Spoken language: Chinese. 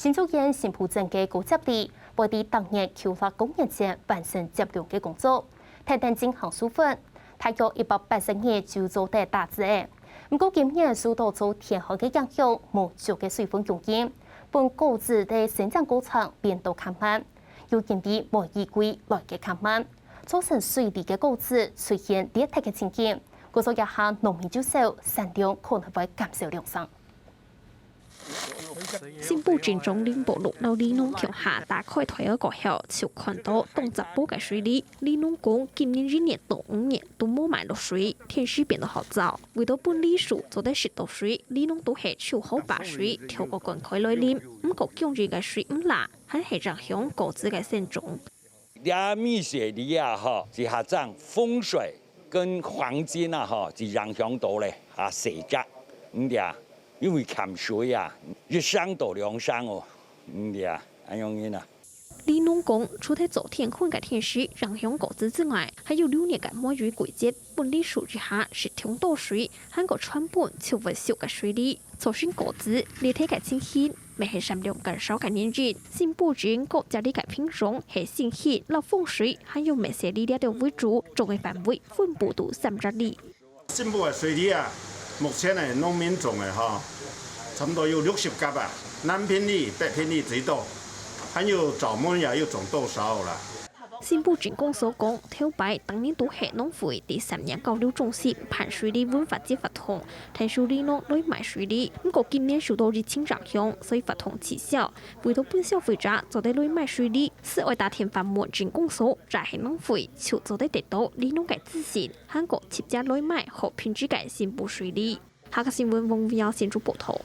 新竹县新浦镇嘅高级地，為啲當日橋發工人前完成接壤嘅工作，提定進行疏分，大約180年就做得大致嘅。不過今年受到做天候嘅影響，無足嘅水分供應，本果子嘅生長過程變到較慢，又因為無依歸來嘅較慢，造成水里嘅果子出現裂體嘅情形。估計一下農民就少，產量可能會減少2成。新埔鎮中林部路到里農橋下打開台嘅過後，就看到東閘埔嘅水里，里農講今年1年到5年都冇買到水，天時變得好糟。為到本里樹做得食到水，里農都係手好把水調過灌溉來啉，唔過今日嘅水唔辣，還係影響果子嘅生長。啲蜜雪梨啊，嗬，是下漲風水跟環境啊，嗬，是影響到咧啊成績咁啲。因為欠水啊，1升到2升哦，啊，咁樣啊。里農講，除咗昨天看嘅天時影響果子之外，還有6年嘅摸魚季節，本里樹之下是通倒水，韓國川本就會少嘅水里，造成果子裂體嘅情形，未係產量減少嘅原因。新埔鎮國家里嘅品種係新氣、老風水，還有咩些里料嘅為主，種嘅範圍分布到300里。新埔嘅水里啊，目前係農民種嘅哈。差不多有60甲啊，南偏里、北偏里最多，還有早門也有種多少啦。新埔鎮公所講，頭擺當年都係農會第3年交流中心盤水里文化節發通，聽說里農來買水里，不過今年受到疫情影響，所以發通取消。為到本消費者就得來買水里，室外大田發門鎮公所再係農會，就做得得到里農嘅資訊，韓國貼價來買好品質嘅新埔水里。下個新聞王維亞先做報道。